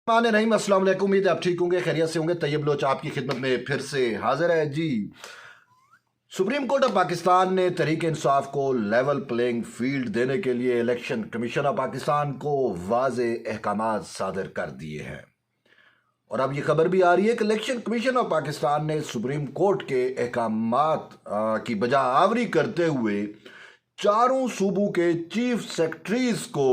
मान रहीम अस्सलाम वालेकुम। उम्मीद है आप ठीक होंगे, खैरियत से होंगे। तैयब लोच आपकी खिदमत में फिर से हाजिर है जी। सुप्रीम कोर्ट ऑफ पाकिस्तान ने तहरीक इंसाफ को लेवल प्लेइंग फील्ड देने के लिए इलेक्शन कमीशन ऑफ पाकिस्तान को वाज़े अहकामात सादर कर दिए हैं। और अब ये खबर भी आ रही है कि इलेक्शन कमीशन ऑफ पाकिस्तान ने सुप्रीम कोर्ट के अहकामात की बजा आवरी करते हुए चारों सूबों के चीफ सेक्रेटरीज को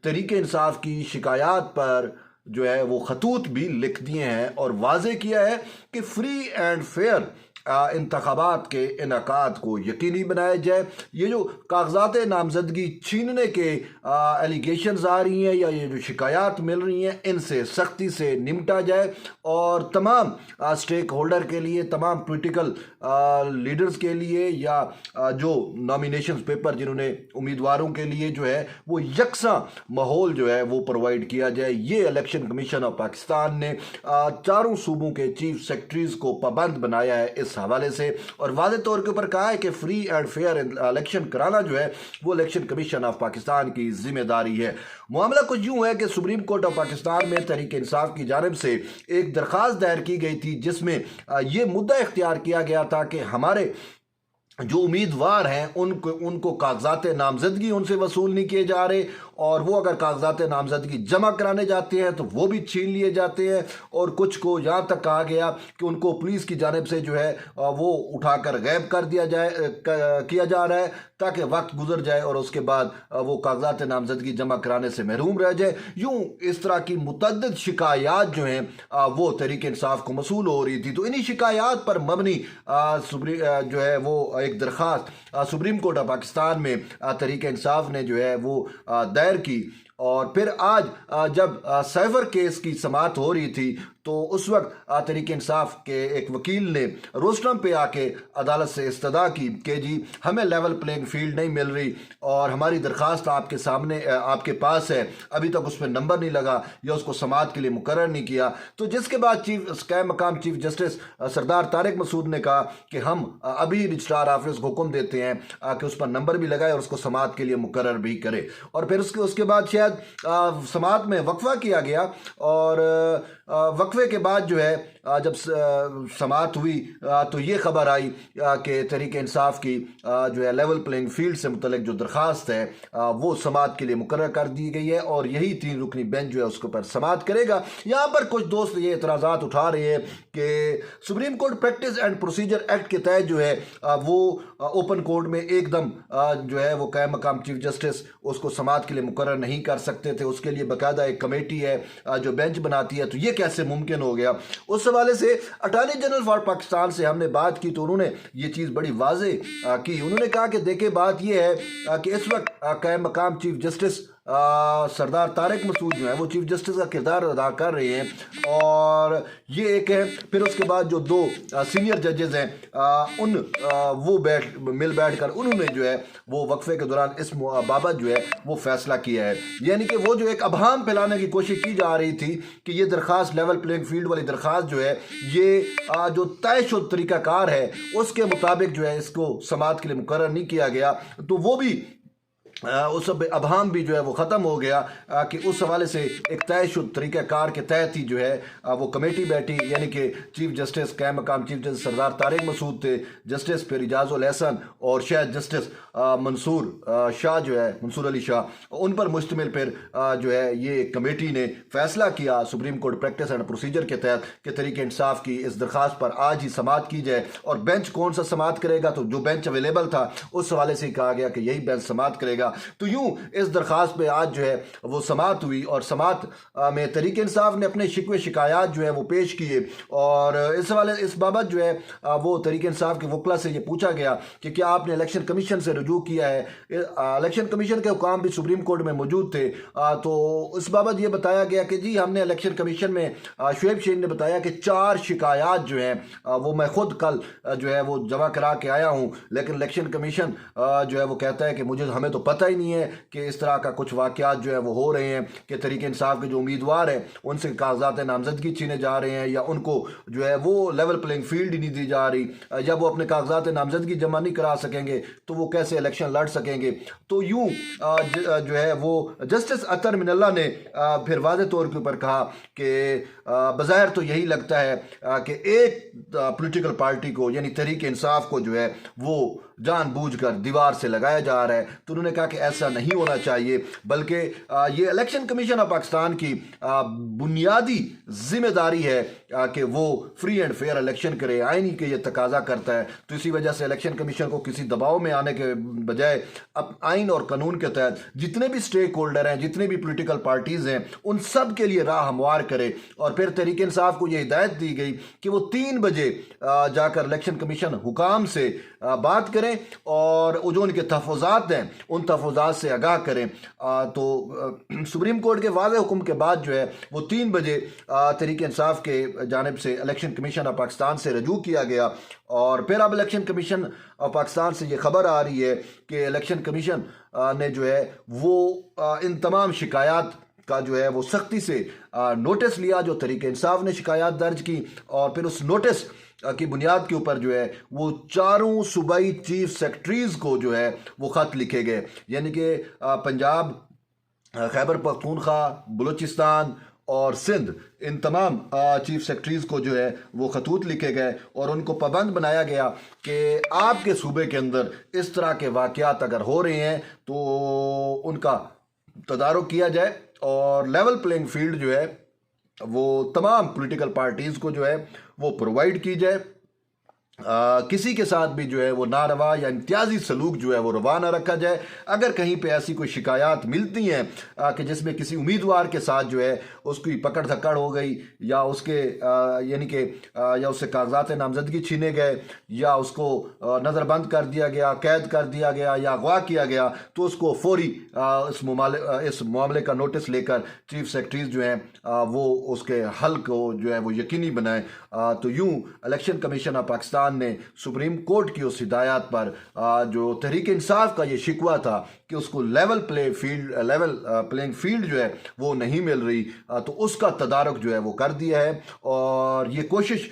तहरीक इंसाफ की शिकायत पर जो है वो खतूत भी लिख दिए हैं और वाज़े किया है कि फ्री एंड फेयर इंतखाबात के इनकाद को यकीनी बनाया जाए। ये जो कागजात नामजदगी छीनने के एलिगेशंस आ रही हैं या ये जो शिकायत मिल रही हैं, इनसे सख्ती से निपटा जाए और तमाम स्टेक होल्डर के लिए, तमाम पोलिटिकल लीडर्स के लिए या जो नॉमिनेशन पेपर जिन्होंने उम्मीदवारों के लिए जो है वो यकसा माहौल जो है वो प्रोवाइड किया जाए। ये इलेक्शन कमीशन ऑफ पाकिस्तान ने चारों सूबों के चीफ सेक्रेटरीज को पाबंद बनाया है इस हवाले से, और वाज़े तौर के ऊपर कहा है कि फ्री एंड फेयर इलेक्शन कराना जो है वो इलेक्शन कमीशन ऑफ पाकिस्तान की जिम्मेदारी है। मामला कुछ यूं है कि सुप्रीम कोर्ट ऑफ पाकिस्तान में तहरीक इंसाफ की जानिब से एक दरख्वास्त दायर की गई थी जिसमें ये मुद्दा इख्तियार किया गया था कि हमारे जो उम्मीदवार हैं उनको कागजात नामजदगी उनसे वसूल नहीं किए जा रहे, और वो अगर कागजात नामजदगी जमा कराने जाते हैं तो वो भी छीन लिए जाते हैं, और कुछ को यहाँ तक कहा गया कि उनको पुलिस की जानिब से जो है वो उठाकर गायब कर दिया किया जा रहा है ताकि वक्त गुजर जाए और उसके बाद वो कागजात नामजदगी जमा कराने से महरूम रह जाए। यूँ इस तरह की मुतअद्दिद शिकायत जो हैं वो तहरीक इंसाफ को मसूल हो रही थी। तो इन्हीं शिकायत पर मबनी जो है वो एक दरख्वास्त सुप्रीम कोर्ट ऑफ पाकिस्तान में तहरीक इंसाफ ने जो है वो दायर की, और फिर आज जब साइबर केस की समाअत हो रही थी तो उस वक्त तहरीक इंसाफ के एक वकील ने रोस्टरम पे आके अदालत से इस्तदा की कि जी हमें लेवल प्लेइंग फील्ड नहीं मिल रही और हमारी दरख्वास्त आपके सामने आपके पास है, अभी तक उस पर नंबर नहीं लगा या उसको समाअत के लिए मुकर्रर नहीं किया। तो जिसके बाद मकाम चीफ जस्टिस सरदार तारिक मसूद ने कहा कि हम अभी रजिस्ट्रार ऑफिस को हुक्म देते हैं कि उस पर नंबर भी लगाए और उसको समाअत के लिए मुकर्रर भी करे। और फिर उसके बाद शायद समाअत में वक्फा किया गया, और वक्फे के बाद जो है जब समाअत हुई तो ये खबर आई कि तहरीक इंसाफ की जो है लेवल प्लेइंग फील्ड से मुतल्लिक जो दरख्वास्त है वो समाअत के लिए मुकर्रर कर दी गई है और यही 3 रुकनी बेंच जो है उसके ऊपर समाअत करेगा। यहाँ पर कुछ दोस्त ये एतराज़ात उठा रहे हैं कि supreme court practice and procedure act के तहत जो है वो ओपन कोर्ट में एकदम जो है वो कायम मकाम चीफ जस्टिस उसको समाअत के लिए मुकर्रर नहीं कर सकते थे, उसके लिए बाकायदा एक कमेटी है जो बेंच बनाती है। तो ये कैसे मुमकिन हो गया? उस हवाले से अटॉर्नी जनरल फॉर पाकिस्तान से हमने बात की तो उन्होंने ये चीज़ बड़ी वाज़े की। उन्होंने कहा कि देखिए बात ये है कि इस वक्त कायम मकाम चीफ जस्टिस सरदार तारिक मसूद जो है वो चीफ जस्टिस का किरदार अदा कर रहे हैं, और ये एक है। फिर उसके बाद जो 2 सीनियर जजेस हैं वो मिल बैठ कर उन्होंने जो है वो वक्फे के दौरान इस बाबत जो है वो फैसला किया है। यानी कि वो जो एक अबहाम फैलाने की कोशिश की जा रही थी कि ये दरख्वास्त लेवल प्लेइंग फील्ड वाली दरख्वास्त जो है ये जो तयशुदा तरीक़ाकार है उसके मुताबिक जो है इसको समाअत के लिए मुकर्रर नहीं किया गया, तो वो भी उस अबहाम भी जो है वो ख़त्म हो गया कि उस हवाले से एक तयशुदा तरीक़ाकार के तहत ही जो है वो कमेटी बैठी। यानी कि चीफ जस्टिस कायम मकाम चीफ जस्टिस सरदार तारिक मसूद थे, जस्टिस फिर इजाज़ुल एहसन और शायद जस्टिस मंसूर शाह जो है मंसूर अली शाह, उन पर मुश्तमिल फिर जो है ये कमेटी ने फैसला किया supreme court practice and procedure के तहत कि तहरीक इंसाफ की इस दरख्वास्त पर आज ही समाअत की जाए। और बेंच कौन सा समाअत करेगा? तो जो बेंच अवेलेबल था उस हवाले से कहा गया कि यही बेंच समाअत करेगा। तो यूं इस दरख्वास्त पे आज जो है वो समाअत हुई, और समाअत में तहरीक इंसाफ ने अपने शिकवे शिकायत जो है वो पेश किए, और इस बाबत जो है वो तहरीक इंसाफ के वकला से ये पूछा गया कि क्या आपने इलेक्शन कमीशन से रुजू किया है? इलेक्शन कमीशन के हुकाम भी सुप्रीम कोर्ट में मौजूद थे, तो इस बाबत ये बताया गया कि जी हमने इलेक्शन कमीशन में शुएब शहीन ने बताया कि 4 शिकायत जो हैं वो मैं खुद कल जो है वो जमा करा के आया हूँ, लेकिन इलेक्शन कमीशन जो है वो कहता है कि हमें तो पता پتہ ہی نہیں ہے کہ اس طرح کا کچھ واقعات جو ہے وہ ہو رہے ہیں کہ تحریک انصاف کے جو امیدوار ہیں ان سے کاغذات نامزدگی چھینے جا رہے ہیں، یا ان کو جو ہے وہ لیول پلینگ فیلڈ ہی نہیں دی جا رہی، جب وہ اپنے کاغذات نامزدگی جمع نہیں کرا سکیں گے تو وہ کیسے الیکشن لڑ سکیں گے؟ تو یوں جو ہے وہ جسٹس اطہر من اللہ نے پھر واضح طور کے اوپر کہا کہ بظاہر تو یہی لگتا ہے کہ ایک پولیٹیکل پارٹی کو یعنی تحریک انصاف کو جو ہے وہ جان بوجھ کر دیوار سے لگایا جا رہا ہے۔ تو انہوں نے کہا کہ ایسا نہیں ہونا چاہیے، بلکہ یہ الیکشن کمیشن آف پاکستان کی بنیادی ذمہ داری ہے کہ وہ فری اینڈ فیئر الیکشن کرے، آئین ہی کہ یہ تقاضا کرتا ہے۔ تو اسی وجہ سے الیکشن کمیشن کو کسی دباؤ میں آنے کے بجائے اب آئین اور قانون کے تحت جتنے بھی سٹیک ہولڈر ہیں، جتنے بھی پولیٹیکل پارٹیز ہیں، ان سب کے لیے راہ ہموار کرے۔ اور پھر تحریک انصاف کو یہ ہدایت دی گئی کہ وہ 3 بجے جا کر الیکشن کمیشن حکام سے بات کریں اور جو ان کے تحفظات ہیں ان تحفظات سے آگاہ کریں۔ تو سپریم کورٹ کے واضح حکم کے بعد جو ہے وہ 3 بجے تحریک انصاف کے جانب سے الیکشن کمیشن آف پاکستان سے رجوع کیا گیا، اور پھر اب الیکشن کمیشن آف پاکستان سے یہ خبر آ رہی ہے کہ الیکشن کمیشن نے جو ہے وہ ان تمام شکایات کا جو ہے وہ سختی سے نوٹس لیا جو تحریک انصاف نے شکایات درج کی، اور پھر اس نوٹس کی بنیاد کے اوپر جو ہے وہ 4 صوبائی چیف سیکرٹریز کو جو ہے وہ خط لکھے گئے، یعنی کہ پنجاب، خیبر پختونخوا، بلوچستان اور سندھ، ان تمام چیف سیکرٹریز کو جو ہے وہ خطوط لکھے گئے اور ان کو پابند بنایا گیا کہ آپ کے صوبے کے اندر اس طرح کے واقعات اگر ہو رہے ہیں تو ان کا تدارک کیا جائے، اور لیول پلینگ فیلڈ جو ہے وہ تمام پولیٹیکل پارٹیز کو جو ہے وہ پرووائڈ کی جائے، کسی کے ساتھ بھی جو ہے وہ ناروا یا امتیازی سلوک جو ہے وہ روا نہ رکھا جائے۔ اگر کہیں پہ ایسی کوئی شکایات ملتی ہیں کہ جس میں کسی امیدوار کے ساتھ جو ہے اس کی پکڑ دھکڑ ہو گئی، یا اس کے یعنی کہ یا اس سے کاغذات نامزدگی چھینے گئے، یا اس کو نظر بند کر دیا گیا، قید کر دیا گیا، یا اغوا کیا گیا، تو اس کو فوری اس معاملے کا نوٹس لے کر چیف سیکرٹریز جو ہیں وہ اس کے حل کو جو ہے وہ یقینی بنائیں۔ تو یوں الیکشن کمیشن آف پاکستان نے سپریم کورٹ کی اس ہدایات پر جو تحریک انصاف کا یہ شکوہ تھا کہ اس کو لیول پلینگ فیلڈ جو ہے وہ نہیں مل رہی، تو اس کا تدارک جو ہے وہ کر دیا ہے، اور یہ کوشش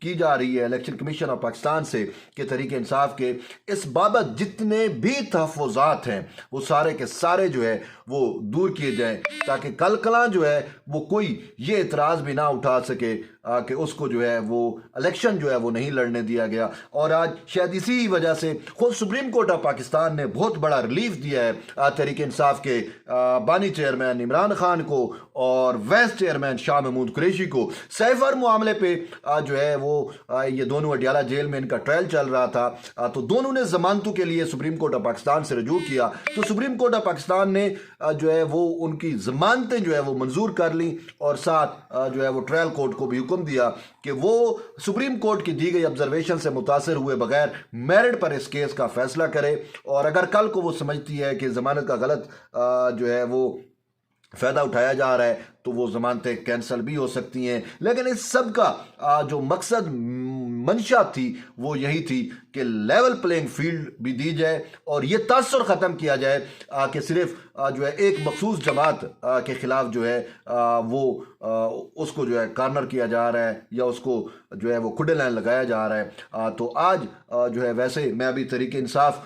کی جا رہی ہے الیکشن کمیشن آف پاکستان سے کہ تحریک انصاف کے اس بابت جتنے بھی تحفظات ہیں وہ سارے کے سارے جو ہے وہ دور کیے جائیں، تاکہ کل کلاں جو ہے وہ کوئی یہ اعتراض بھی نہ اٹھا سکے کہ اس کو جو ہے وہ الیکشن جو ہے وہ نہیں لڑنے دیا گیا۔ اور آج شاید اسی وجہ سے خود سپریم کورٹ آف پاکستان نے بہت بڑا ریلیف دیا ہے تحریک انصاف کے بانی چیئرمین عمران خان کو اور وائس چیئرمین شاہ محمود قریشی کو۔ سیفر معاملے پہ جو ہے وہ یہ دونوں اڈیالہ جیل میں ان کا ٹرائل چل رہا تھا، تو دونوں نے ضمانتوں کے لیے سپریم کورٹ آف پاکستان سے رجوع کیا، تو سپریم کورٹ آف پاکستان نے جو ہے وہ ان کی ضمانتیں جو ہے وہ منظور کر لیں، اور ساتھ جو ہے وہ ٹرائل کورٹ کو بھی حکم دیا کہ وہ سپریم کورٹ کی دی گئی آبزرویشن سے متاثر ہوئے بغیر میرٹ پر اس کیس کا فیصلہ کرے، اور اگر کل کو وہ سمجھتی ہے کہ ضمانت کا غلط جو ہے وہ فائدہ اٹھایا جا رہا ہے تو وہ ضمانتیں کینسل بھی ہو سکتی ہیں۔ لیکن اس سب کا جو مقصد منشا تھی وہ یہی تھی کہ لیول پلینگ فیلڈ بھی دی جائے، اور یہ تاثر ختم کیا جائے کہ صرف جو ہے ایک مخصوص جماعت کے خلاف جو ہے وہ اس کو جو ہے کارنر کیا جا رہا ہے، یا اس کو جو ہے وہ کھڈے لائن لگایا جا رہا ہے۔ تو آج جو ہے ویسے میں ابھی تحریک انصاف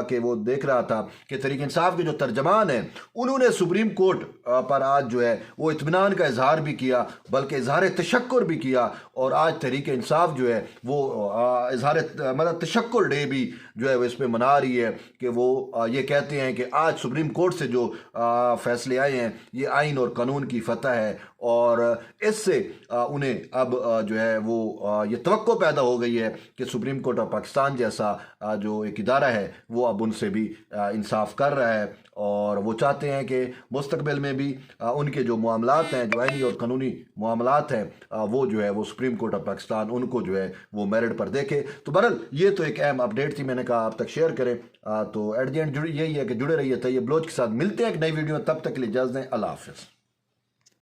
کہ وہ دیکھ رہا تھا کہ تحریک انصاف کے جو ترجمان ہیں انہوں نے سپریم کورٹ پر آج جو ہے وہ اطمینان کا اظہار بھی کیا، بلکہ اظہار تشکر بھی کیا، اور آج تحریک انصاف جو ہے وہ اظہار مطلب تشکر ڈے بھی جو ہے وہ اس پہ منا رہی ہے کہ وہ یہ کہتے ہیں کہ آج سپریم کورٹ سے جو فیصلے آئے ہیں یہ آئین اور قانون کی فتح ہے، اور اس سے انہیں اب جو ہے وہ یہ توقع پیدا ہو گئی ہے کہ سپریم کورٹ آف پاکستان جیسا جو ایک ادارہ ہے وہ اب ان سے بھی انصاف کر رہا ہے، اور وہ چاہتے ہیں کہ مستقبل میں بھی ان کے جو معاملات ہیں، جو آئینی اور قانونی معاملات ہیں، وہ جو ہے وہ سپریم کورٹ آف پاکستان ان کو جو ہے وہ میرٹ پر دیکھے۔ تو بہرحال یہ تو ایک اہم اپڈیٹ تھی، میں نے کہا آپ تک شیئر کریں۔ تو ایٹ دی اینڈ یہی ہے کہ جڑے رہیے طیب بلوچ کے ساتھ، ملتے ہیں ایک نئی ویڈیو میں، تب تک کے لیے اجازت دیں، اللہ حافظ۔